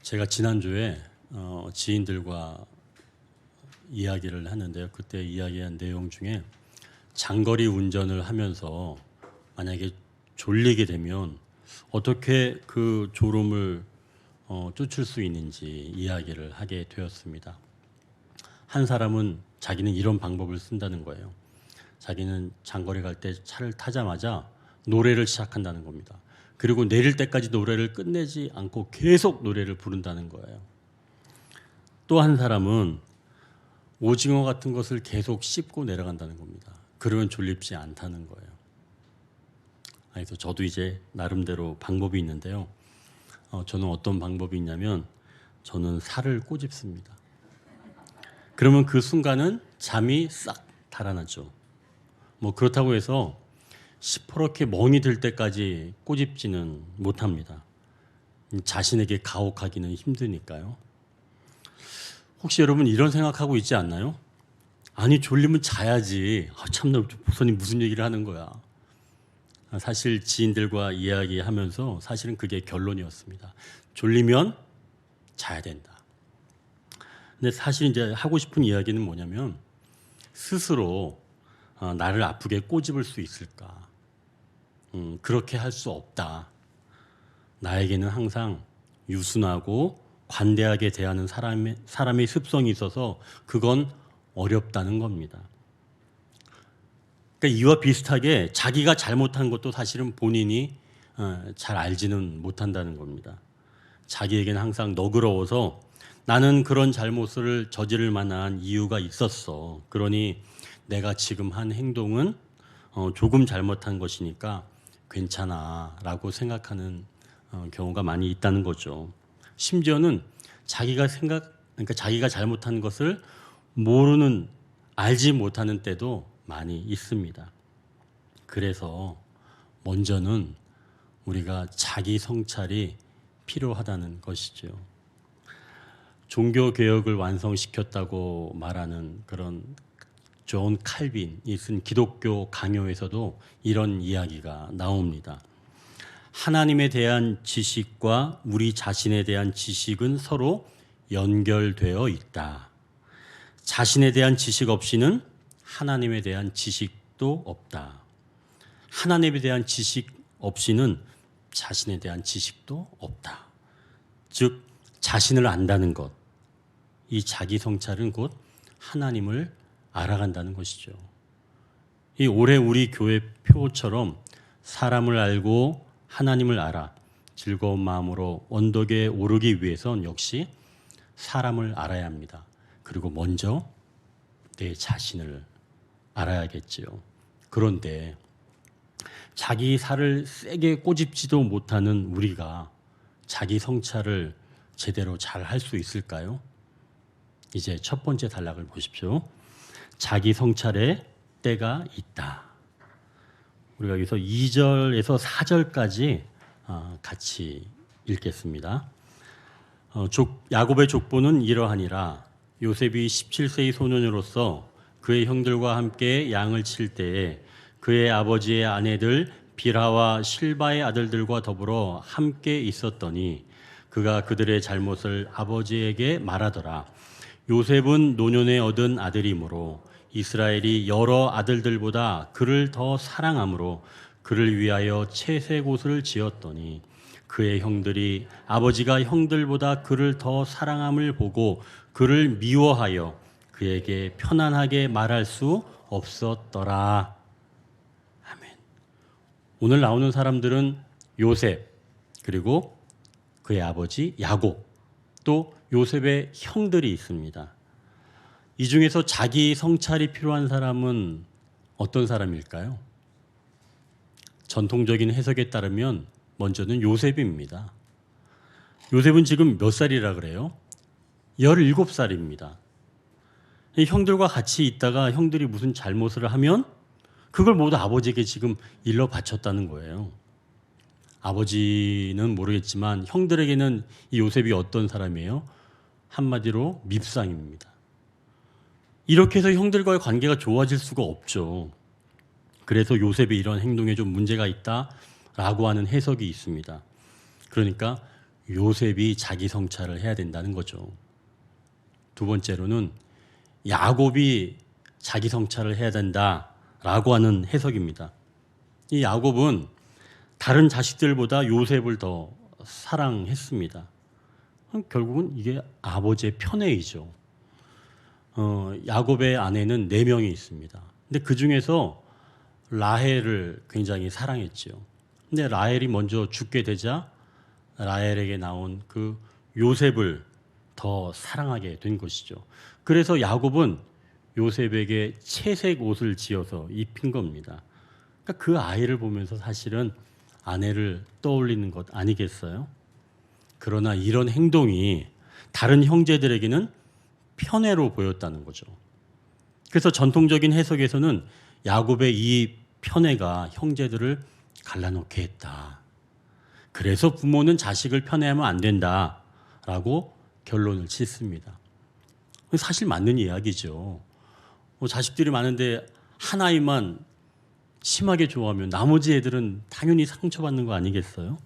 제가 지난주에 지인들과 이야기를 하는데요. 그때 이야기한 내용 중에 장거리 운전을 하면서 만약에 졸리게 되면 어떻게 그 졸음을 쫓을 수 있는지 이야기를 하게 되었습니다. 한 사람은 자기는 이런 방법을 쓴다는 거예요. 자기는 장거리 갈 때 차를 타자마자 노래를 시작한다는 겁니다. 그리고 내릴 때까지 노래를 끝내지 않고 계속 노래를 부른다는 거예요. 또 한 사람은 오징어 같은 것을 계속 씹고 내려간다는 겁니다. 그러면 졸립지 않다는 거예요. 그래서 저도 이제 나름대로 방법이 있는데요. 저는 어떤 방법이 있냐면 저는 살을 꼬집습니다. 그러면 그 순간은 잠이 싹 달아나죠. 뭐 그렇다고 해서 시퍼렇게 멍이 들 때까지 꼬집지는 못합니다. 자신에게 가혹하기는 힘드니까요. 혹시 여러분 이런 생각하고 있지 않나요? 아니 졸리면 자야지. 참나 목사님 무슨 얘기를 하는 거야. 사실 지인들과 이야기하면서 사실은 그게 결론이었습니다. 졸리면 자야 된다. 근데 사실 이제 하고 싶은 이야기는 뭐냐면 스스로 나를 아프게 꼬집을 수 있을까? 그렇게 할 수 없다. 나에게는 항상 유순하고 관대하게 대하는 사람의 습성이 있어서 그건 어렵다는 겁니다. 그러니까 이와 비슷하게 자기가 잘못한 것도 사실은 본인이 잘 알지는 못한다는 겁니다. 자기에게는 항상 너그러워서 나는 그런 잘못을 저지를 만한 이유가 있었어. 그러니 내가 지금 한 행동은 조금 잘못한 것이니까 괜찮아 라고 생각하는 경우가 많이 있다는 거죠. 심지어는 그러니까 자기가 잘못한 것을 알지 못하는 때도 많이 있습니다. 그래서 먼저는 우리가 자기 성찰이 필요하다는 것이죠. 종교 개혁을 완성시켰다고 말하는 그런 존 칼빈이 쓴 기독교 강요에서도 이런 이야기가 나옵니다. 하나님에 대한 지식과 우리 자신에 대한 지식은 서로 연결되어 있다. 자신에 대한 지식 없이는 하나님에 대한 지식도 없다. 하나님에 대한 지식 없이는 자신에 대한 지식도 없다. 즉 자신을 안다는 것, 이 자기 성찰은 곧 하나님을 알아간다는 것이죠. 이 올해 우리 교회 표처럼 사람을 알고 하나님을 알아 즐거운 마음으로 언덕에 오르기 위해선 역시 사람을 알아야 합니다. 그리고 먼저 내 자신을 알아야겠지요. 그런데 자기 살을 세게 꼬집지도 못하는 우리가 자기 성찰을 제대로 잘 할 수 있을까요? 이제 첫 번째 단락을 보십시오. 자기 성찰의 때가 있다. 우리가 여기서 2절에서 4절까지 같이 읽겠습니다. 야곱의 족보는 이러하니라. 요셉이 17세의 소년으로서 그의 형들과 함께 양을 칠 때에 그의 아버지의 아내들 빌하와 실바의 아들들과 더불어 함께 있었더니 그가 그들의 잘못을 아버지에게 말하더라. 요셉은 노년에 얻은 아들이므로 이스라엘이 여러 아들들보다 그를 더 사랑하므로 그를 위하여 채색 옷을 지었더니 그의 형들이 아버지가 형들보다 그를 더 사랑함을 보고 그를 미워하여 그에게 편안하게 말할 수 없었더라. 아멘. 오늘 나오는 사람들은 요셉, 그리고 그의 아버지 야곱, 또 요셉의 형들이 있습니다. 이 중에서 자기 성찰이 필요한 사람은 어떤 사람일까요? 전통적인 해석에 따르면 먼저는 요셉입니다. 요셉은 지금 몇 살이라 그래요? 17살입니다. 형들과 같이 있다가 형들이 무슨 잘못을 하면 그걸 모두 아버지에게 지금 일러 바쳤다는 거예요. 아버지는 모르겠지만 형들에게는 이 요셉이 어떤 사람이에요? 한마디로 밉상입니다. 이렇게 해서 형들과의 관계가 좋아질 수가 없죠. 그래서 요셉이 이런 행동에 좀 문제가 있다라고 하는 해석이 있습니다. 그러니까 요셉이 자기 성찰을 해야 된다는 거죠. 두 번째로는 야곱이 자기 성찰을 해야 된다라고 하는 해석입니다. 이 야곱은 다른 자식들보다 요셉을 더 사랑했습니다. 결국은 이게 아버지의 편애이죠. 야곱의 아내는 4명이 있습니다. 근데 그 중에서 라헬을 굉장히 사랑했죠. 근데 라헬이 먼저 죽게 되자 라헬에게 나온 그 요셉을 더 사랑하게 된 것이죠. 그래서 야곱은 요셉에게 채색 옷을 지어서 입힌 겁니다. 그러니까 그 아이를 보면서 사실은 아내를 떠올리는 것 아니겠어요? 그러나 이런 행동이 다른 형제들에게는 편애로 보였다는 거죠. 그래서 전통적인 해석에서는 야곱의 이 편애가 형제들을 갈라놓게 했다. 그래서 부모는 자식을 편애하면 안 된다라고 결론을 짓습니다. 사실 맞는 이야기죠. 자식들이 많은데 한 아이만 심하게 좋아하면 나머지 애들은 당연히 상처받는 거 아니겠어요?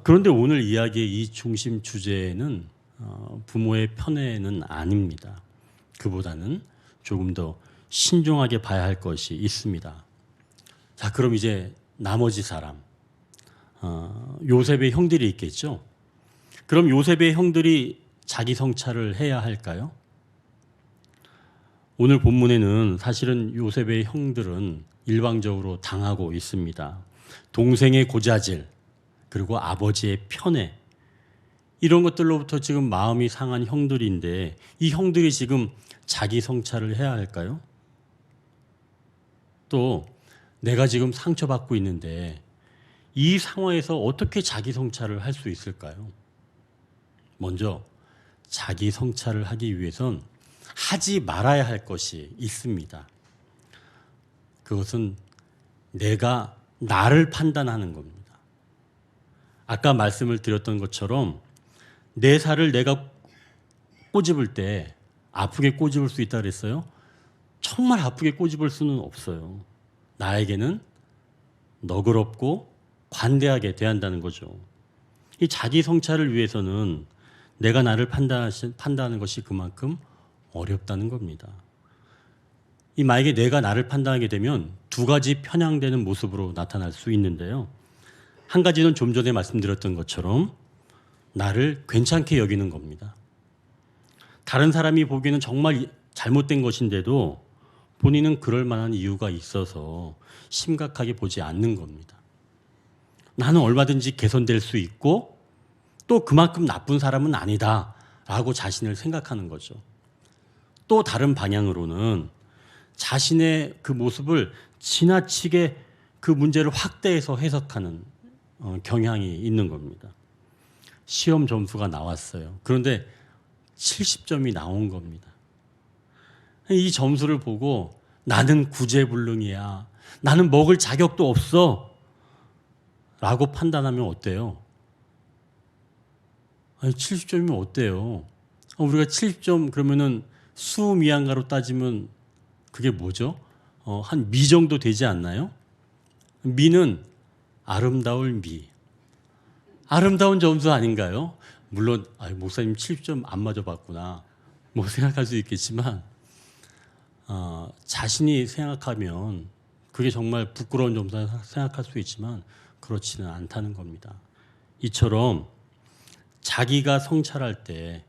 그런데 오늘 이야기의 이 중심 주제는 부모의 편애는 아닙니다. 그보다는 조금 더 신중하게 봐야 할 것이 있습니다. 자, 그럼 이제 나머지 사람, 요셉의 형들이 있겠죠? 그럼 요셉의 형들이 자기 성찰을 해야 할까요? 오늘 본문에는 사실은 요셉의 형들은 일방적으로 당하고 있습니다. 동생의 고자질, 그리고 아버지의 편애, 이런 것들로부터 지금 마음이 상한 형들인데 이 형들이 지금 자기 성찰을 해야 할까요? 또 내가 지금 상처받고 있는데 이 상황에서 어떻게 자기 성찰을 할 수 있을까요? 먼저 자기 성찰을 하기 위해선 하지 말아야 할 것이 있습니다. 그것은 내가 나를 판단하는 겁니다. 아까 말씀을 드렸던 것처럼 내 살을 내가 꼬집을 때 아프게 꼬집을 수 있다 그랬어요? 정말 아프게 꼬집을 수는 없어요. 나에게는 너그럽고 관대하게 대한다는 거죠. 이 자기 성찰을 위해서는 내가 나를 판단하는 것이 그만큼 어렵다는 겁니다. 이 만약에 내가 나를 판단하게 되면 두 가지 편향되는 모습으로 나타날 수 있는데요. 한 가지는 좀 전에 말씀드렸던 것처럼 나를 괜찮게 여기는 겁니다. 다른 사람이 보기에는 정말 잘못된 것인데도 본인은 그럴 만한 이유가 있어서 심각하게 보지 않는 겁니다. 나는 얼마든지 개선될 수 있고 또 그만큼 나쁜 사람은 아니다 라고 자신을 생각하는 거죠. 또 다른 방향으로는 자신의 그 모습을 지나치게 그 문제를 확대해서 해석하는 경향이 있는 겁니다. 시험 점수가 나왔어요. 그런데 70점이 나온 겁니다. 이 점수를 보고 나는 구제불능이야. 나는 먹을 자격도 없어. 라고 판단하면 어때요? 아니, 70점이면 어때요? 우리가 70점 그러면은 수미양가로 따지면 그게 뭐죠? 한 미 정도 되지 않나요? 미는 아름다울 미. 아름다운 점수 아닌가요? 물론 목사님 70점 안 맞아봤구나 뭐 생각할 수 있겠지만 자신이 생각하면 그게 정말 부끄러운 점수 생각할 수 있지만 그렇지는 않다는 겁니다. 이처럼 자기가 성찰할 때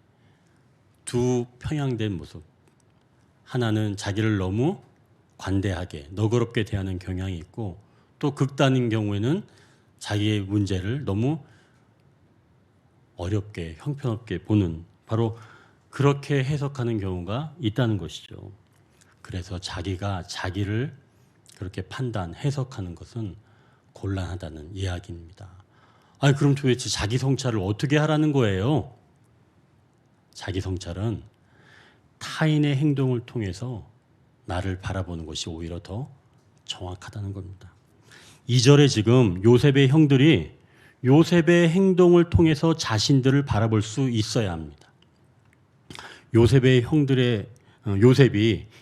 두 편향된 모습, 하나는 자기를 너무 관대하게 너그럽게 대하는 경향이 있고 또 극단인 경우에는 자기의 문제를 너무 어렵게 형편없게 보는 바로 그렇게 해석하는 경우가 있다는 것이죠. 그래서 자기가 자기를 그렇게 판단, 해석하는 것은 곤란하다는 이야기입니다. 그럼 도대체 자기 성찰을 어떻게 하라는 거예요? 자기 성찰은 타인의 행동을 통해서 나를 바라보는 것이 오히려 더 정확하다는 겁니다. 2절에 지금 요셉의 형들이 요셉의 행동을 통해서 자신들을 바라볼 수 있어야 합니다. 요셉이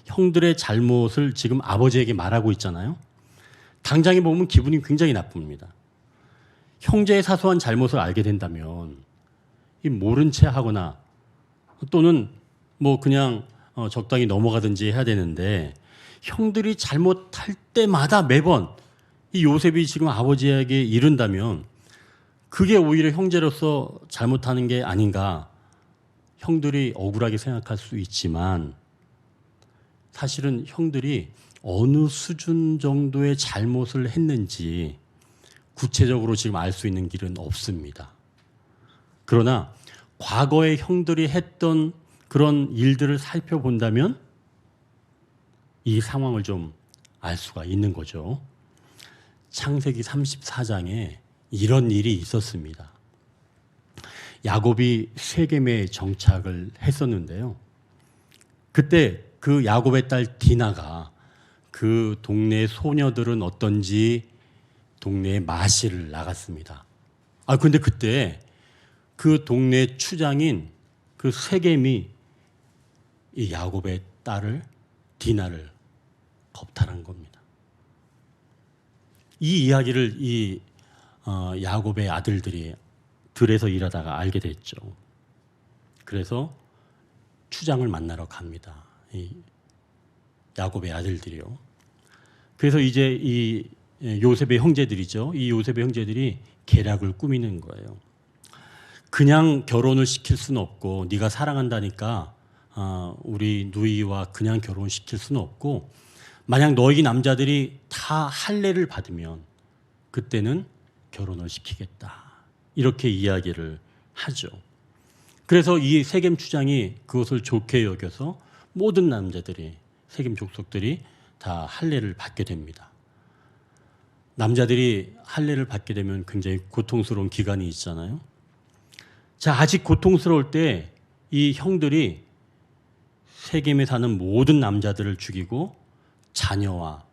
형들의 잘못을 지금 아버지에게 말하고 있잖아요. 당장에 보면 기분이 굉장히 나쁩니다. 형제의 사소한 잘못을 알게 된다면 이 모른 채 하거나 또는 뭐 그냥 적당히 넘어가든지 해야 되는데, 형들이 잘못할 때마다 매번 이 요셉이 지금 아버지에게 이른다면 그게 오히려 형제로서 잘못하는 게 아닌가, 형들이 억울하게 생각할 수 있지만 사실은 형들이 어느 수준 정도의 잘못을 했는지 구체적으로 지금 알 수 있는 길은 없습니다. 그러나 과거에 형들이 했던 그런 일들을 살펴본다면 이 상황을 좀 알 수가 있는 거죠. 창세기 34장에 이런 일이 있었습니다. 야곱이 세겜에 정착을 했었는데요. 그때 그 야곱의 딸 디나가 그 동네 소녀들은 어떤지 동네에 마시를 나갔습니다. 근데 그때 그 동네 추장인 그 세겜이 이 야곱의 딸을 디나를 겁탈한 겁니다. 이 이야기를 이 야곱의 아들들이 들에서 일하다가 알게 됐죠. 그래서 추장을 만나러 갑니다. 이 야곱의 아들들이요. 그래서 이제 이 요셉의 형제들이죠. 이 요셉의 형제들이 계략을 꾸미는 거예요. 그냥 결혼을 시킬 수는 없고, 네가 사랑한다니까 우리 누이와 그냥 결혼시킬 수는 없고, 만약 너희 남자들이 다 할례를 받으면 그때는 결혼을 시키겠다, 이렇게 이야기를 하죠. 그래서 이 세겜 추장이 그것을 좋게 여겨서 모든 남자들이, 세겜 족속들이 다 할례를 받게 됩니다. 남자들이 할례를 받게 되면 굉장히 고통스러운 기간이 있잖아요. 자, 아직 고통스러울 때 이 형들이 세겜에 사는 모든 남자들을 죽이고 자녀와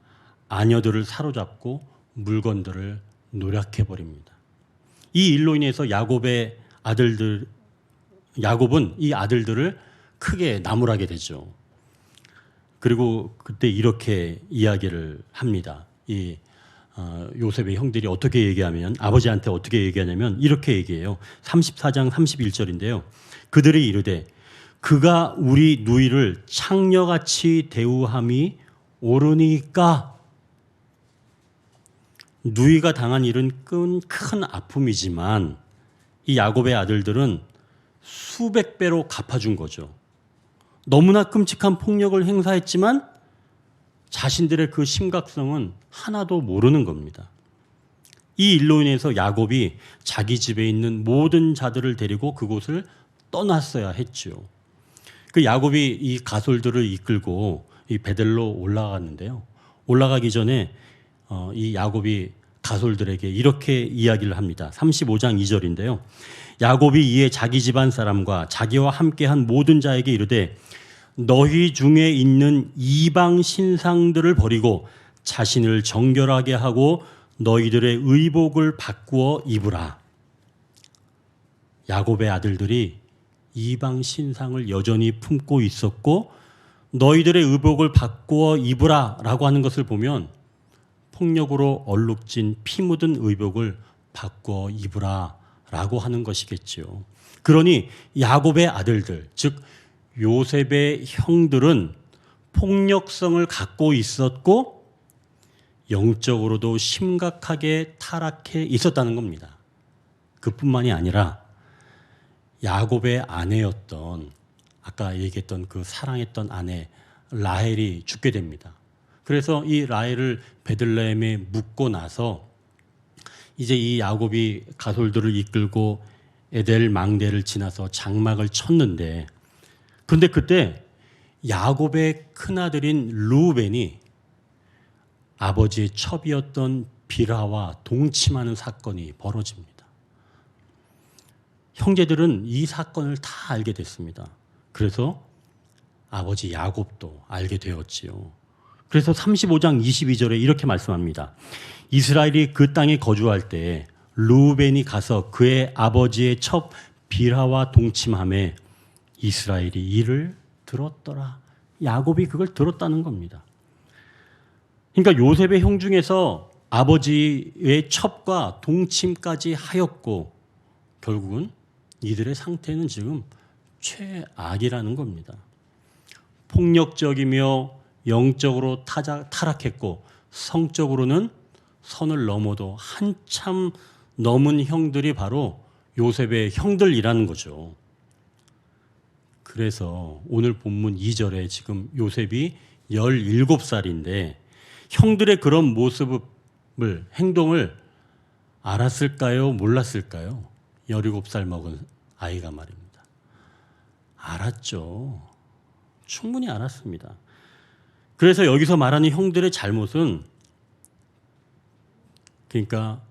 아녀들을 사로잡고 물건들을 노략해 버립니다. 이 일로 인해서 야곱은 이 아들들을 크게 나무라게 되죠. 그리고 그때 이렇게 이야기를 합니다. 이 요셉의 형들이 어떻게 얘기하면, 아버지한테 어떻게 얘기하냐면 이렇게 얘기해요. 34장 31절인데요. 그들이 이르되 그가 우리 누이를 창녀같이 대우함이 옳으니까. 누이가 당한 일은 큰 아픔이지만 이 야곱의 아들들은 수백 배로 갚아준 거죠. 너무나 끔찍한 폭력을 행사했지만 자신들의 그 심각성은 하나도 모르는 겁니다. 이 일로 인해서 야곱이 자기 집에 있는 모든 자들을 데리고 그곳을 떠났어야 했죠. 그 야곱이 이 가솔들을 이끌고 이 베델로 올라갔는데요. 올라가기 전에 이 야곱이 가솔들에게 이렇게 이야기를 합니다. 35장 2절인데요. 야곱이 이에 자기 집안 사람과 자기와 함께한 모든 자에게 이르되 너희 중에 있는 이방 신상들을 버리고 자신을 정결하게 하고 너희들의 의복을 바꾸어 입으라. 야곱의 아들들이 이방 신상을 여전히 품고 있었고 너희들의 의복을 바꾸어 입으라 라고 하는 것을 보면 폭력으로 얼룩진 피 묻은 의복을 바꾸어 입으라 라고 하는 것이겠죠. 그러니 야곱의 아들들, 즉 요셉의 형들은 폭력성을 갖고 있었고 영적으로도 심각하게 타락해 있었다는 겁니다. 그뿐만이 아니라 야곱의 아내였던, 아까 얘기했던 그 사랑했던 아내 라헬이 죽게 됩니다. 그래서 이 라헬을 베들레헴에 묻고 나서 이제 이 야곱이 가솔들을 이끌고 에델 망대를 지나서 장막을 쳤는데, 그런데 그때 야곱의 큰아들인 르우벤이 아버지의 첩이었던 빌하와 동침하는 사건이 벌어집니다. 형제들은 이 사건을 다 알게 됐습니다. 그래서 아버지 야곱도 알게 되었지요. 그래서 35장 22절에 이렇게 말씀합니다. 이스라엘이 그 땅에 거주할 때 르우벤이 가서 그의 아버지의 첩 빌하와 동침하며 이스라엘이 이를 들었더라. 야곱이 그걸 들었다는 겁니다. 그러니까 요셉의 형 중에서 아버지의 첩과 동침까지 하였고 결국은 이들의 상태는 지금 최악이라는 겁니다. 폭력적이며 영적으로 타락했고 성적으로는 선을 넘어도 한참 넘은 형들이 바로 요셉의 형들이라는 거죠. 그래서 오늘 본문 2절에 지금 요셉이 17살인데 형들의 그런 모습을, 행동을 알았을까요? 몰랐을까요? 17살 먹은 아이가 말입니다. 알았죠. 충분히 알았습니다. 그래서 여기서 말하는 형들의 잘못은 그러니까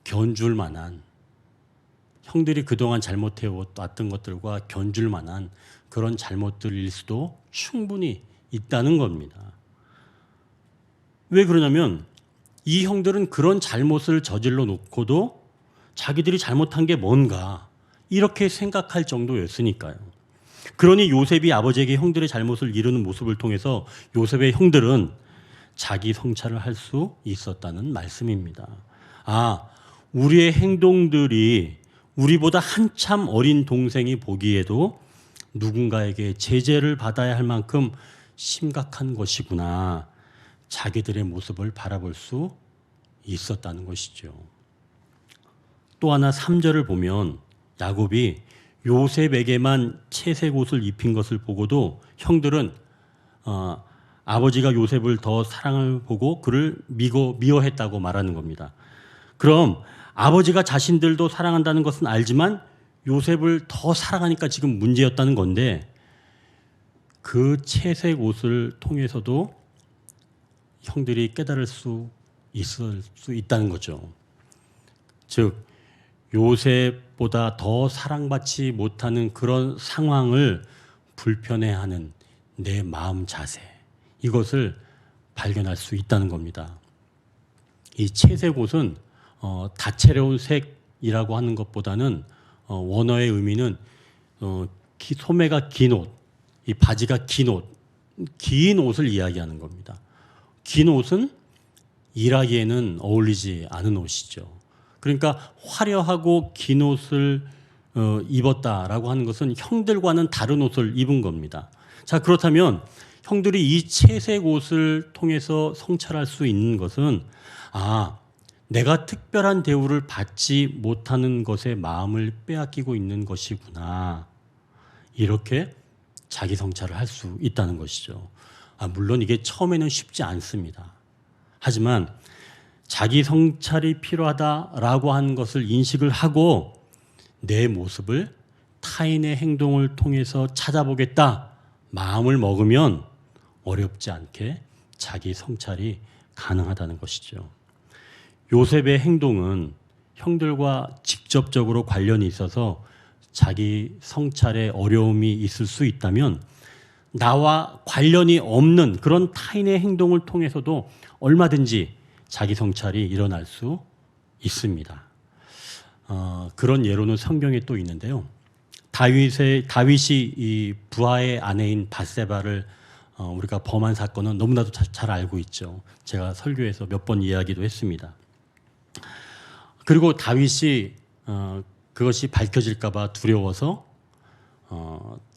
견줄 만한 형들이 그동안 잘못해왔던 것들과 견줄 만한 그런 잘못들일 수도 충분히 있다는 겁니다. 왜 그러냐면 이 형들은 그런 잘못을 저질러 놓고도 자기들이 잘못한 게 뭔가 이렇게 생각할 정도였으니까요. 그러니 요셉이 아버지에게 형들의 잘못을 이루는 모습을 통해서 요셉의 형들은 자기 성찰을 할 수 있었다는 말씀입니다. 아, 우리의 행동들이 우리보다 한참 어린 동생이 보기에도 누군가에게 제재를 받아야 할 만큼 심각한 것이구나. 자기들의 모습을 바라볼 수 있었다는 것이죠. 또 하나 3절을 보면 야곱이 요셉에게만 채색 옷을 입힌 것을 보고도 형들은 아버지가 요셉을 더 사랑을 보고 그를 미워했다고 말하는 겁니다. 그럼 아버지가 자신들도 사랑한다는 것은 알지만 요셉을 더 사랑하니까 지금 문제였다는 건데 그 채색 옷을 통해서도 형들이 깨달을 수 있다는 거죠. 즉 요셉보다 더 사랑받지 못하는 그런 상황을 불편해하는 내 마음 자세, 이것을 발견할 수 있다는 겁니다. 이 채색 옷은 다채로운 색이라고 하는 것보다는 원어의 의미는 소매가 긴 옷, 이 바지가 긴 옷을 이야기하는 겁니다. 긴 옷은 일하기에는 어울리지 않은 옷이죠. 그러니까 화려하고 긴 옷을 입었다라고 하는 것은 형들과는 다른 옷을 입은 겁니다. 자, 그렇다면 형들이 이 채색 옷을 통해서 성찰할 수 있는 것은 내가 특별한 대우를 받지 못하는 것에 마음을 빼앗기고 있는 것이구나. 이렇게 자기 성찰을 할 수 있다는 것이죠. 물론 이게 처음에는 쉽지 않습니다. 하지만 자기 성찰이 필요하다라고 하는 것을 인식을 하고 내 모습을 타인의 행동을 통해서 찾아보겠다 마음을 먹으면 어렵지 않게 자기 성찰이 가능하다는 것이죠. 요셉의 행동은 형들과 직접적으로 관련이 있어서 자기 성찰에 어려움이 있을 수 있다면 나와 관련이 없는 그런 타인의 행동을 통해서도 얼마든지 자기 성찰이 일어날 수 있습니다. 그런 예로는 성경에 또 있는데요. 다윗이 이 부하의 아내인 밧세바를 우리가 범한 사건은 너무나도 잘 알고 있죠. 제가 설교에서 몇 번 이야기도 했습니다. 그리고 다윗이 그것이 밝혀질까 봐 두려워서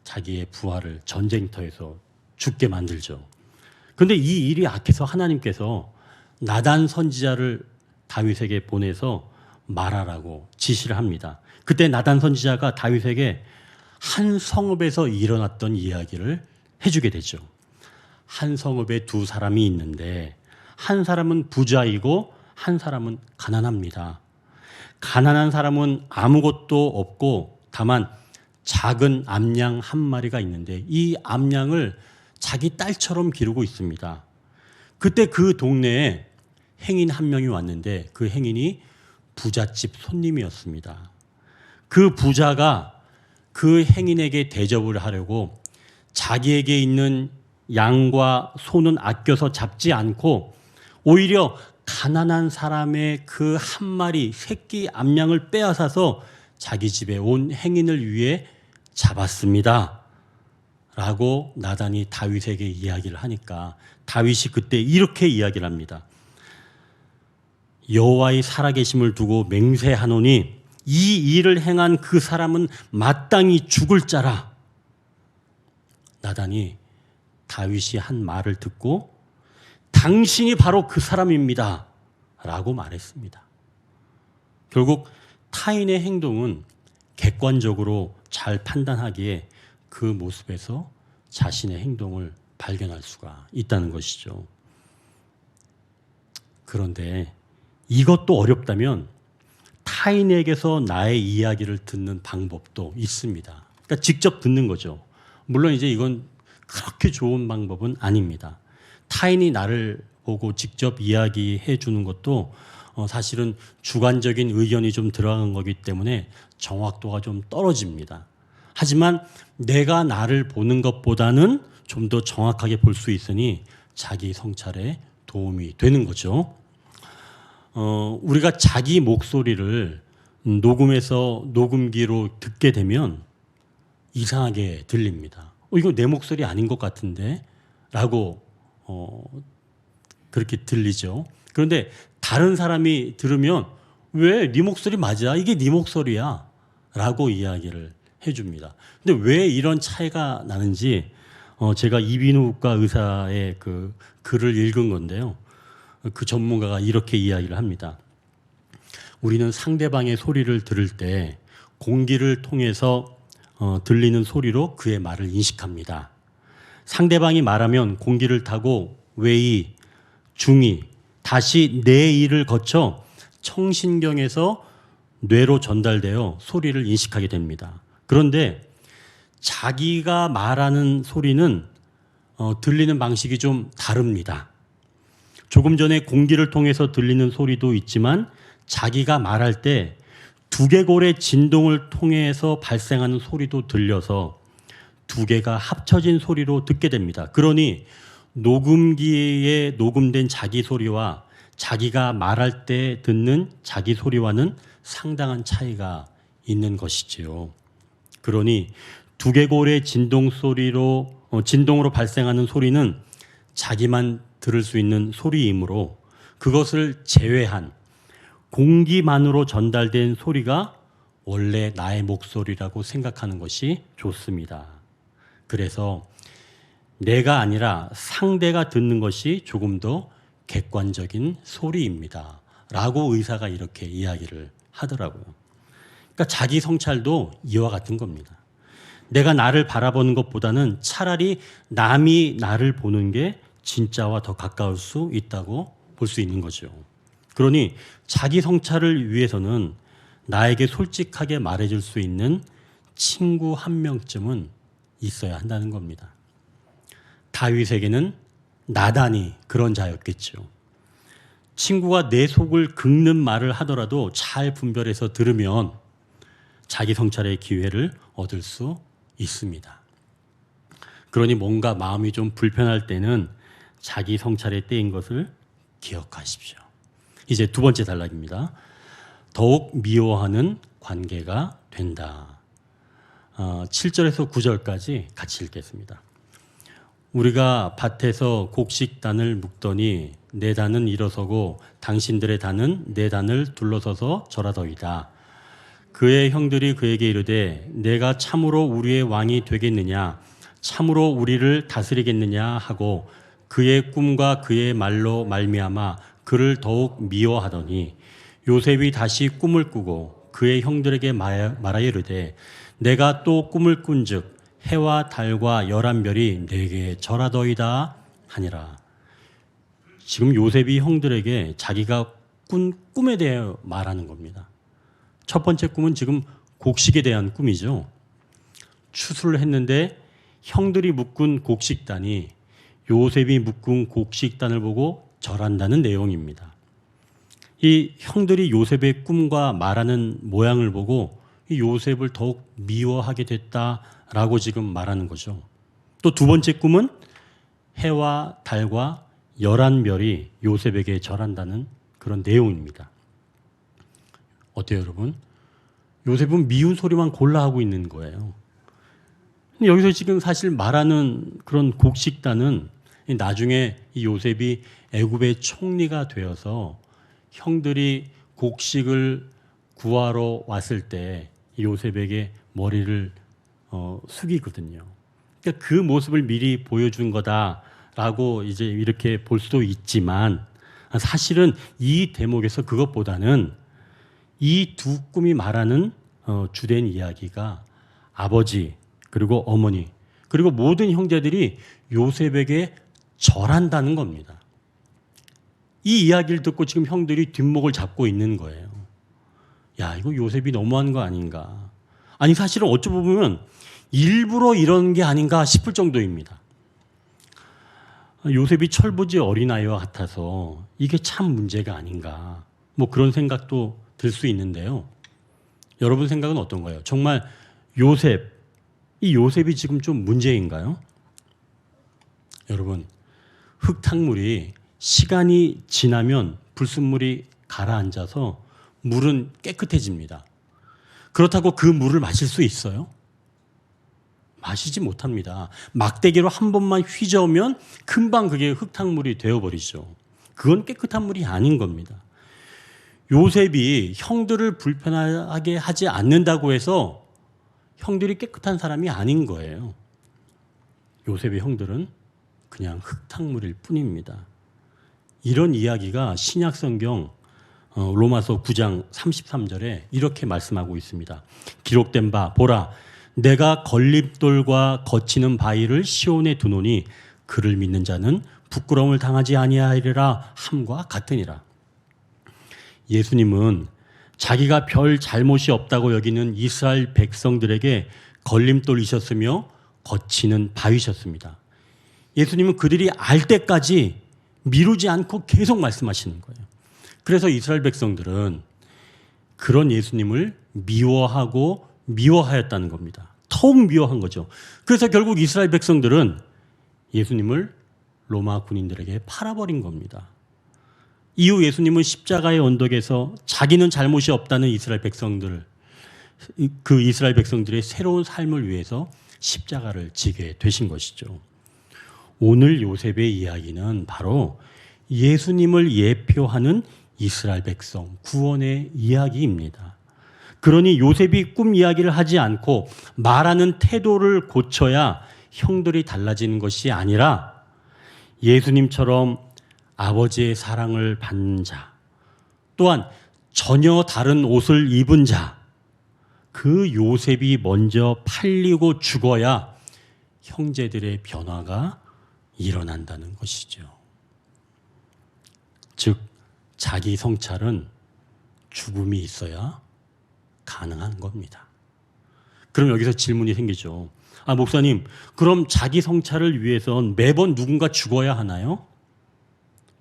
자기의 부하를 전쟁터에서 죽게 만들죠. 그런데 이 일이 악해서 하나님께서 나단 선지자를 다윗에게 보내서 말하라고 지시를 합니다. 그때 나단 선지자가 다윗에게 한 성읍에서 일어났던 이야기를 해주게 되죠. 한 성읍에 두 사람이 있는데 한 사람은 부자이고 한 사람은 가난합니다. 가난한 사람은 아무것도 없고 다만 작은 암양 한 마리가 있는데 이 암양을 자기 딸처럼 기르고 있습니다. 그때 그 동네에 행인 한 명이 왔는데 그 행인이 부잣집 손님이었습니다. 그 부자가 그 행인에게 대접을 하려고 자기에게 있는 양과 소는 아껴서 잡지 않고 오히려 가난한 사람의 그 한 마리 새끼 암양을 빼앗아서 자기 집에 온 행인을 위해 잡았습니다. 라고 나단이 다윗에게 이야기를 하니까 다윗이 그때 이렇게 이야기를 합니다. 여호와의 살아계심을 두고 맹세하노니 이 일을 행한 그 사람은 마땅히 죽을 자라. 나단이 다윗이 한 말을 듣고 당신이 바로 그 사람입니다 라고 말했습니다. 결국 타인의 행동은 객관적으로 잘 판단하기에 그 모습에서 자신의 행동을 발견할 수가 있다는 것이죠. 그런데 이것도 어렵다면 타인에게서 나의 이야기를 듣는 방법도 있습니다. 그러니까 직접 듣는 거죠. 물론 이제 이건 그렇게 좋은 방법은 아닙니다. 타인이 나를 보고 직접 이야기해 주는 것도 사실은 주관적인 의견이 좀 들어간 거기 때문에 정확도가 좀 떨어집니다. 하지만 내가 나를 보는 것보다는 좀 더 정확하게 볼 수 있으니 자기 성찰에 도움이 되는 거죠. 우리가 자기 목소리를 녹음해서 녹음기로 듣게 되면 이상하게 들립니다. 이거 내 목소리 아닌 것 같은데? 라고 그렇게 들리죠. 그런데 다른 사람이 들으면 왜 네 목소리 맞아? 이게 네 목소리야. 라고 이야기를 해줍니다. 근데 왜 이런 차이가 나는지 제가 이비인후과 의사의 그 글을 읽은 건데요. 그 전문가가 이렇게 이야기를 합니다. 우리는 상대방의 소리를 들을 때 공기를 통해서 들리는 소리로 그의 말을 인식합니다. 상대방이 말하면 공기를 타고 외이, 중이, 다시 뇌이를 거쳐 청신경에서 뇌로 전달되어 소리를 인식하게 됩니다. 그런데 자기가 말하는 소리는 들리는 방식이 좀 다릅니다. 조금 전에 공기를 통해서 들리는 소리도 있지만 자기가 말할 때 두개골의 진동을 통해서 발생하는 소리도 들려서 두 개가 합쳐진 소리로 듣게 됩니다. 그러니 녹음기에 녹음된 자기 소리와 자기가 말할 때 듣는 자기 소리와는 상당한 차이가 있는 것이지요. 그러니 두개골의 진동으로 발생하는 소리는 자기만 들을 수 있는 소리이므로 그것을 제외한 공기만으로 전달된 소리가 원래 나의 목소리라고 생각하는 것이 좋습니다. 그래서 내가 아니라 상대가 듣는 것이 조금 더 객관적인 소리입니다. 라고 의사가 이렇게 이야기를 하더라고요. 그러니까 자기 성찰도 이와 같은 겁니다. 내가 나를 바라보는 것보다는 차라리 남이 나를 보는 게 진짜와 더 가까울 수 있다고 볼 수 있는 거죠. 그러니 자기 성찰을 위해서는 나에게 솔직하게 말해줄 수 있는 친구 한 명쯤은 있어야 한다는 겁니다. 다윗에게는 나단이 그런 자였겠죠. 친구가 내 속을 긁는 말을 하더라도 잘 분별해서 들으면 자기 성찰의 기회를 얻을 수 있습니다. 그러니 뭔가 마음이 좀 불편할 때는 자기 성찰의 때인 것을 기억하십시오. 이제 두 번째 단락입니다. 더욱 미워하는 관계가 된다. 7절에서 9절까지 같이 읽겠습니다. 우리가 밭에서 곡식단을 묶더니 내 단은 일어서고 당신들의 단은 내 단을 둘러서서 절하더이다. 그의 형들이 그에게 이르되 내가 참으로 우리의 왕이 되겠느냐 참으로 우리를 다스리겠느냐 하고 그의 꿈과 그의 말로 말미암아 그를 더욱 미워하더니 요셉이 다시 꿈을 꾸고 그의 형들에게 말하여 이르되 내가 또 꿈을 꾼즉 해와 달과 11별이 내게 절하더이다 하니라. 지금 요셉이 형들에게 자기가 꾼 꿈에 대해 말하는 겁니다. 첫 번째 꿈은 지금 곡식에 대한 꿈이죠. 추수를 했는데 형들이 묶은 곡식단이 요셉이 묶은 곡식단을 보고 절한다는 내용입니다. 이 형들이 요셉의 꿈과 말하는 모양을 보고 이 요셉을 더욱 미워하게 됐다라고 지금 말하는 거죠. 또 두 번째 꿈은 해와 달과 11별이 요셉에게 절한다는 그런 내용입니다. 어때요, 여러분? 요셉은 미운 소리만 골라 하고 있는 거예요. 근데 여기서 지금 사실 말하는 그런 곡식단은 나중에 이 요셉이 애굽의 총리가 되어서 형들이 곡식을 구하러 왔을 때 요셉에게 머리를 숙이거든요. 그러니까 그 모습을 미리 보여준 거다라고 이제 이렇게 볼 수도 있지만 사실은 이 대목에서 그것보다는 이 두 꿈이 말하는 주된 이야기가 아버지 그리고 어머니 그리고 모든 형제들이 요셉에게 절한다는 겁니다. 이 이야기를 듣고 지금 형들이 뒷목을 잡고 있는 거예요. 야, 이거 요셉이 너무한 거 아닌가. 아니 사실은 어쩌보면 일부러 이런 게 아닌가 싶을 정도입니다. 요셉이 철부지 어린아이와 같아서 이게 참 문제가 아닌가. 뭐 그런 생각도 들 수 있는데요. 여러분 생각은 어떤가요? 정말 이 요셉이 지금 좀 문제인가요? 여러분, 흙탕물이 시간이 지나면 불순물이 가라앉아서 물은 깨끗해집니다. 그렇다고 그 물을 마실 수 있어요? 마시지 못합니다. 막대기로 한 번만 휘저으면 금방 그게 흙탕물이 되어버리죠. 그건 깨끗한 물이 아닌 겁니다. 요셉이 형들을 불편하게 하지 않는다고 해서 형들이 깨끗한 사람이 아닌 거예요. 요셉의 형들은 그냥 흙탕물일 뿐입니다. 이런 이야기가 신약성경 로마서 9장 33절에 이렇게 말씀하고 있습니다. 기록된 바 보라 내가 걸림돌과 거치는 바위를 시온에 두노니 그를 믿는 자는 부끄러움을 당하지 아니하리라 함과 같으니라. 예수님은 자기가 별 잘못이 없다고 여기는 이스라엘 백성들에게 걸림돌이셨으며 거치는 바위셨습니다. 예수님은 그들이 알 때까지 미루지 않고 계속 말씀하시는 거예요. 그래서 이스라엘 백성들은 그런 예수님을 미워하고 미워하였다는 겁니다. 더욱 미워한 거죠. 그래서 결국 이스라엘 백성들은 예수님을 로마 군인들에게 팔아버린 겁니다. 이후 예수님은 십자가의 언덕에서 자기는 잘못이 없다는 이스라엘 백성들의 새로운 삶을 위해서 십자가를 지게 되신 것이죠. 오늘 요셉의 이야기는 바로 예수님을 예표하는 이스라엘 백성 구원의 이야기입니다. 그러니 요셉이 꿈 이야기를 하지 않고 말하는 태도를 고쳐야 형들이 달라지는 것이 아니라 예수님처럼 아버지의 사랑을 받는 자, 또한 전혀 다른 옷을 입은 자, 그 요셉이 먼저 팔리고 죽어야 형제들의 변화가 일어난다는 것이죠. 즉, 자기 성찰은 죽음이 있어야 가능한 겁니다. 그럼 여기서 질문이 생기죠. 목사님, 그럼 자기 성찰을 위해선 매번 누군가 죽어야 하나요?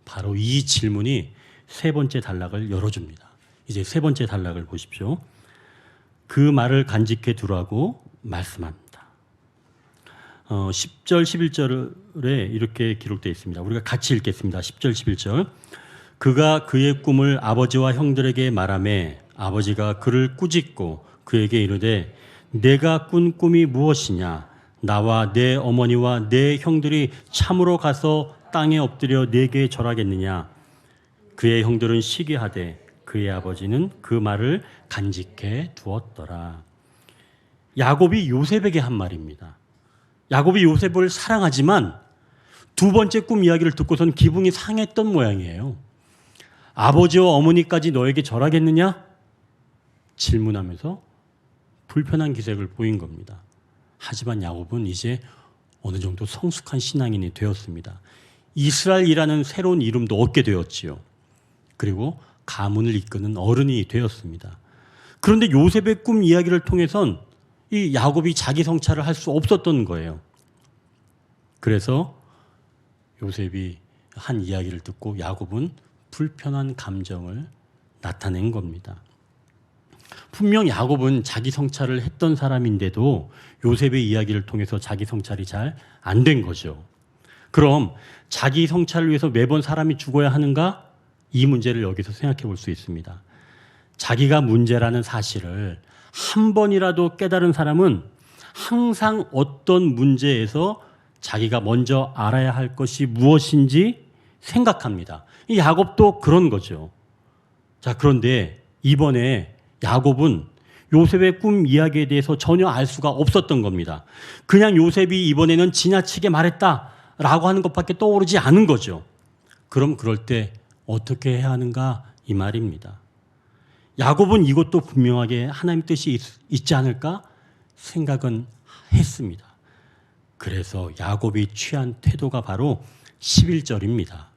바로 이 질문이 세 번째 단락을 열어줍니다. 이제 세 번째 단락을 보십시오. 그 말을 간직해 두라고 말씀합니다. 10절, 11절에 이렇게 기록되어 있습니다. 우리가 같이 읽겠습니다. 10절, 11절. 그가 그의 꿈을 아버지와 형들에게 말하매 아버지가 그를 꾸짖고 그에게 이르되 내가 꾼 꿈이 무엇이냐? 나와 내 어머니와 내 형들이 참으로 가서 땅에 엎드려 내게 절하겠느냐? 그의 형들은 시기하되 그의 아버지는 그 말을 간직해 두었더라. 야곱이 요셉에게 한 말입니다. 야곱이 요셉을 사랑하지만 두 번째 꿈 이야기를 듣고선 기분이 상했던 모양이에요. 아버지와 어머니까지 너에게 절하겠느냐? 질문하면서 불편한 기색을 보인 겁니다. 하지만 야곱은 이제 어느 정도 성숙한 신앙인이 되었습니다. 이스라엘이라는 새로운 이름도 얻게 되었지요. 그리고 가문을 이끄는 어른이 되었습니다. 그런데 요셉의 꿈 이야기를 통해선 이 야곱이 자기 성찰을 할 수 없었던 거예요. 그래서 요셉이 한 이야기를 듣고 야곱은 불편한 감정을 나타낸 겁니다. 분명 야곱은 자기 성찰을 했던 사람인데도 요셉의 이야기를 통해서 자기 성찰이 잘 안 된 거죠. 그럼 자기 성찰을 위해서 매번 사람이 죽어야 하는가? 이 문제를 여기서 생각해 볼 수 있습니다. 자기가 문제라는 사실을 한 번이라도 깨달은 사람은 항상 어떤 문제에서 자기가 먼저 알아야 할 것이 무엇인지 생각합니다. 이 야곱도 그런 거죠. 자, 그런데 이번에 야곱은 요셉의 꿈 이야기에 대해서 전혀 알 수가 없었던 겁니다. 그냥 요셉이 이번에는 지나치게 말했다라고 하는 것밖에 떠오르지 않은 거죠. 그럼 그럴 때 어떻게 해야 하는가 이 말입니다. 야곱은 이것도 분명하게 하나님 뜻이 있지 않을까 생각은 했습니다. 그래서 야곱이 취한 태도가 바로 11절입니다.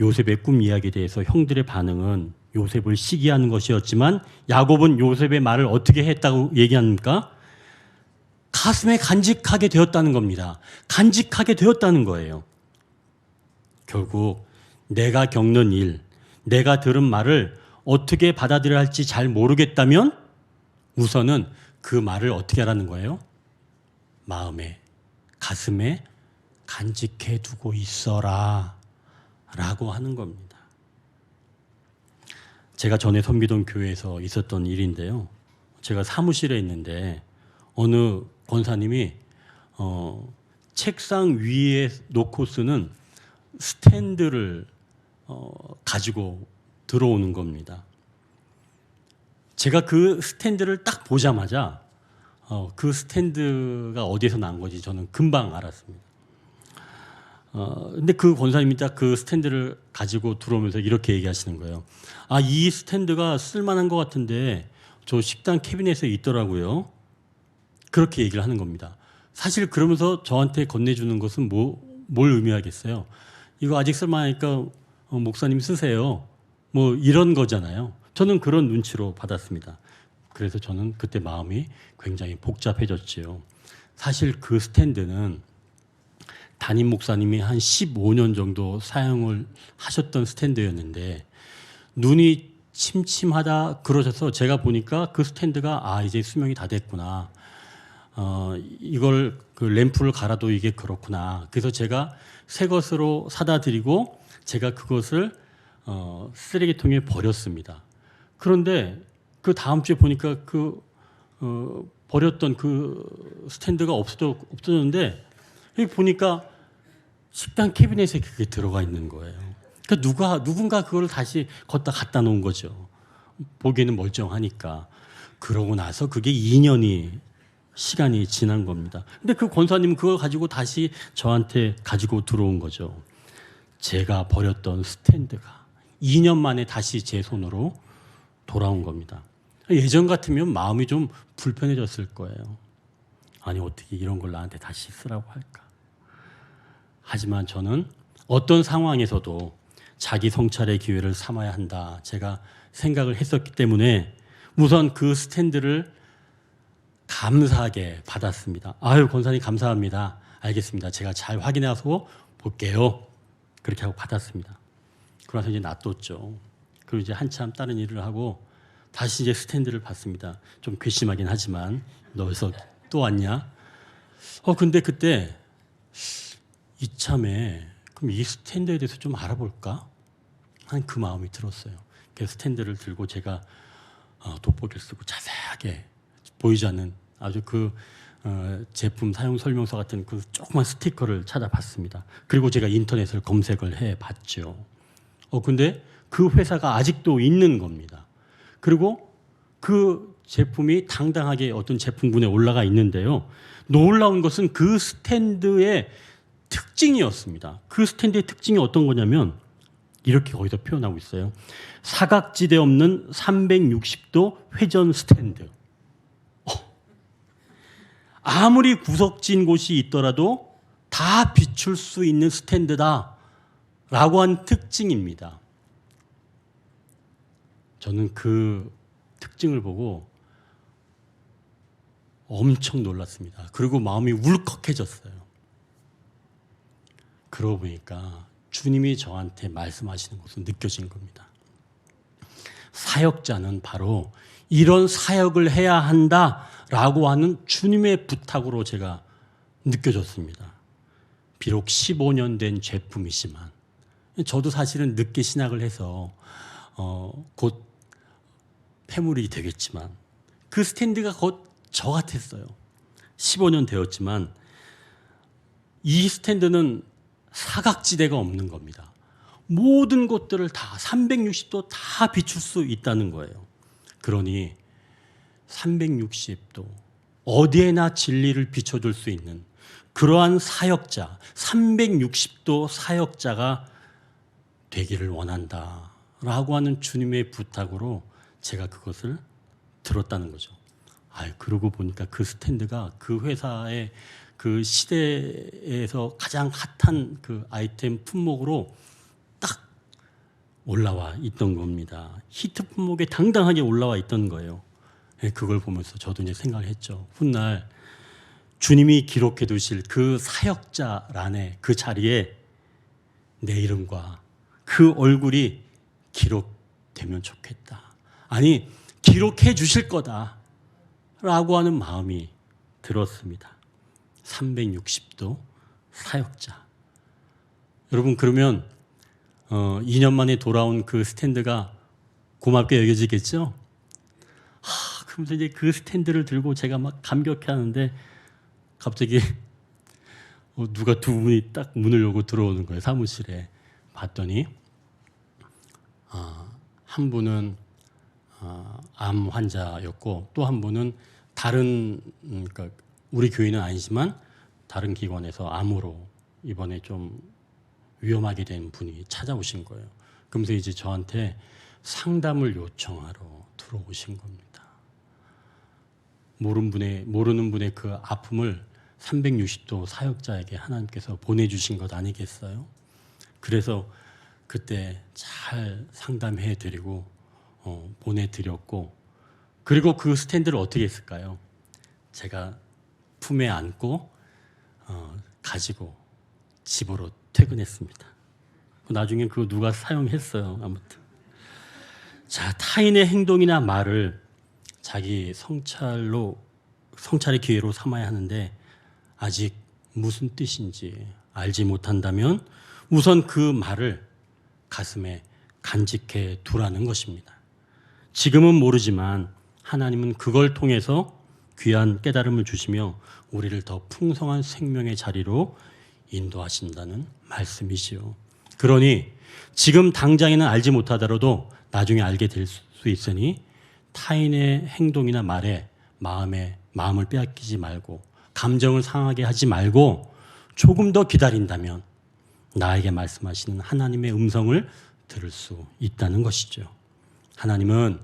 요셉의 꿈 이야기에 대해서 형들의 반응은 요셉을 시기하는 것이었지만 야곱은 요셉의 말을 어떻게 했다고 얘기합니까? 가슴에 간직하게 되었다는 겁니다. 간직하게 되었다는 거예요. 결국 내가 겪는 일, 내가 들은 말을 어떻게 받아들여야 할지 잘 모르겠다면 우선은 그 말을 어떻게 하라는 거예요? 마음에, 가슴에 간직해 두고 있어라 라고 하는 겁니다. 제가 전에 섬기던 교회에서 있었던 일인데요. 제가 사무실에 있는데 어느 권사님이 책상 위에 놓고 쓰는 스탠드를 가지고 들어오는 겁니다. 제가 그 스탠드를 딱 보자마자 그 스탠드가 어디에서 난 건지 저는 금방 알았습니다. 근데 그 권사님이 딱 그 스탠드를 가지고 들어오면서 이렇게 얘기하시는 거예요. 아, 이 스탠드가 쓸만한 것 같은데 저 식당 캐비넷에 있더라고요. 그렇게 얘기를 하는 겁니다. 사실 그러면서 저한테 건네주는 것은 뭘 의미하겠어요? 이거 아직 쓸만하니까 목사님 쓰세요. 뭐 이런 거잖아요. 저는 그런 눈치로 받았습니다. 그래서 저는 그때 마음이 굉장히 복잡해졌지요. 사실 그 스탠드는 담임 목사님이 한 15년 정도 사용을 하셨던 스탠드였는데 눈이 침침하다 그러셔서 제가 보니까 그 스탠드가 이제 수명이 다 됐구나. 이걸 그 램프를 갈아도 이게 그렇구나. 그래서 제가 새 것으로 사다 드리고 제가 그것을 쓰레기통에 버렸습니다. 그런데 그 다음 주에 보니까 버렸던 그 스탠드가 없어졌는데 여기 보니까 식당 캐비넷에 그게 들어가 있는 거예요. 그러니까 누군가 그걸 다시 걷다 갖다 놓은 거죠. 보기에는 멀쩡하니까. 그러고 나서 그게 2년이 시간이 지난 겁니다. 근데 그 권사님은 그걸 가지고 다시 저한테 가지고 들어온 거죠. 제가 버렸던 스탠드가 2년 만에 다시 제 손으로 돌아온 겁니다. 예전 같으면 마음이 좀 불편해졌을 거예요. 아니 어떻게 이런 걸 나한테 다시 쓰라고 할까? 하지만 저는 어떤 상황에서도 자기 성찰의 기회를 삼아야 한다. 제가 생각을 했었기 때문에 우선 그 스탠드를 감사하게 받았습니다. 아유, 권사님 감사합니다. 알겠습니다. 제가 잘 확인해서 볼게요. 그렇게 하고 받았습니다. 그러면서 이제 놔뒀죠. 그리고 이제 한참 다른 일을 하고 다시 이제 스탠드를 받습니다. 좀 괘씸하긴 하지만 너 여기서 또 왔냐? 근데 그때 이참에 그럼 이 스탠드에 대해서 좀 알아볼까? 하는 그 마음이 들었어요. 그래서 스탠드를 들고 제가 돋보기를 쓰고 자세하게 보이지 않는 아주 제품 사용 설명서 같은 그 조그만 스티커를 찾아봤습니다. 그리고 제가 인터넷을 검색을 해봤죠. 근데 그 회사가 아직도 있는 겁니다. 그리고 그 제품이 당당하게 어떤 제품군에 올라가 있는데요. 놀라운 것은 그 스탠드의 특징이었습니다. 그 스탠드의 특징이 어떤 거냐면 이렇게 거기서 표현하고 있어요. 사각지대 없는 360도 회전 스탠드. 아무리 구석진 곳이 있더라도 다 비출 수 있는 스탠드다 라고 한 특징입니다. 저는 그 특징을 보고 엄청 놀랐습니다. 그리고 마음이 울컥해졌어요. 그러고 보니까 주님이 저한테 말씀하시는 것은 느껴진 겁니다. 사역자는 바로 이런 사역을 해야 한다라고 하는 주님의 부탁으로 제가 느껴졌습니다. 비록 15년 된 제품이지만 저도 사실은 늦게 신학을 해서 곧 폐물이 되겠지만 그 스탠드가 곧 저 같았어요. 15년 되었지만 이 스탠드는 사각지대가 없는 겁니다. 모든 것들을 다 360도 다 비출 수 있다는 거예요. 그러니 360도 어디에나 진리를 비춰줄 수 있는 그러한 사역자, 360도 사역자가 되기를 원한다라고 하는 주님의 부탁으로 제가 그것을 들었다는 거죠. 그러고 보니까 그 스탠드가 그 회사의 그 시대에서 가장 핫한 그 아이템 품목으로 딱 올라와 있던 겁니다. 히트 품목에 당당하게 올라와 있던 거예요. 그걸 보면서 저도 이제 생각을 했죠. 훗날 주님이 기록해 두실 그 사역자란에 그 자리에 내 이름과 그 얼굴이 기록되면 좋겠다. 아니, 기록해 주실 거다라고 하는 마음이 들었습니다. 360도 사역자. 여러분, 그러면 2년 만에 돌아온 그 스탠드가 고맙게 여겨지겠죠? 그러면서 이제 그 스탠드를 들고 제가 막 감격해하는데 갑자기 누가 두 분이 딱 문을 열고 들어오는 거예요. 사무실에. 봤더니 한 분은 암 환자였고 또 한 분은 다른 그러니까 우리 교회는 아니지만 다른 기관에서 암으로 이번에 좀 위험하게 된 분이 찾아오신 거예요. 그러면서 이제 저한테 상담을 요청하러 들어오신 겁니다. 모르는 분의 그 아픔을 360도 사역자에게 하나님께서 보내주신 것 아니겠어요? 그래서 그때 잘 상담해드리고 보내드렸고, 그리고 그 스탠드를 어떻게 했을까요? 제가 품에 안고 가지고 집으로 퇴근했습니다. 나중에 그거 누가 사용했어요. 아무튼 자, 타인의 행동이나 말을 자기 성찰의 기회로 삼아야 하는데 아직 무슨 뜻인지 알지 못한다면 우선 그 말을 가슴에 간직해 두라는 것입니다. 지금은 모르지만 하나님은 그걸 통해서 귀한 깨달음을 주시며 우리를 더 풍성한 생명의 자리로 인도하신다는 말씀이지요. 그러니 지금 당장에는 알지 못하더라도 나중에 알게 될 수 있으니 타인의 행동이나 말에 마음을 빼앗기지 말고 감정을 상하게 하지 말고 조금 더 기다린다면 나에게 말씀하시는 하나님의 음성을 들을 수 있다는 것이죠. 하나님은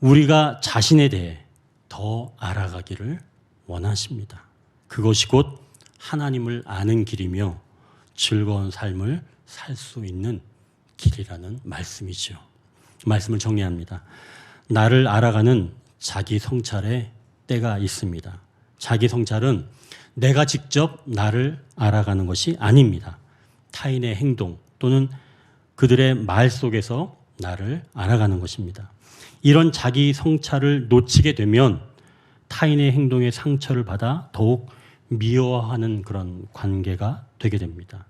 우리가 자신에 대해 더 알아가기를 원하십니다. 그것이 곧 하나님을 아는 길이며 즐거운 삶을 살 수 있는 길이라는 말씀이죠. 말씀을 정리합니다. 나를 알아가는 자기 성찰의 때가 있습니다. 자기 성찰은 내가 직접 나를 알아가는 것이 아닙니다. 타인의 행동 또는 그들의 말 속에서 나를 알아가는 것입니다. 이런 자기 성찰을 놓치게 되면 타인의 행동에 상처를 받아 더욱 미워하는 그런 관계가 되게 됩니다.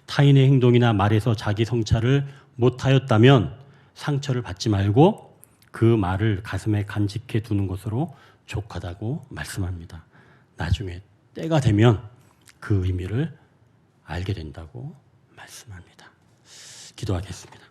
타인의 행동이나 말에서 자기 성찰을 못하였다면 상처를 받지 말고 그 말을 가슴에 간직해 두는 것으로 족하다고 말씀합니다. 나중에 때가 되면 그 의미를 알게 된다고 말씀합니다. 기도하겠습니다.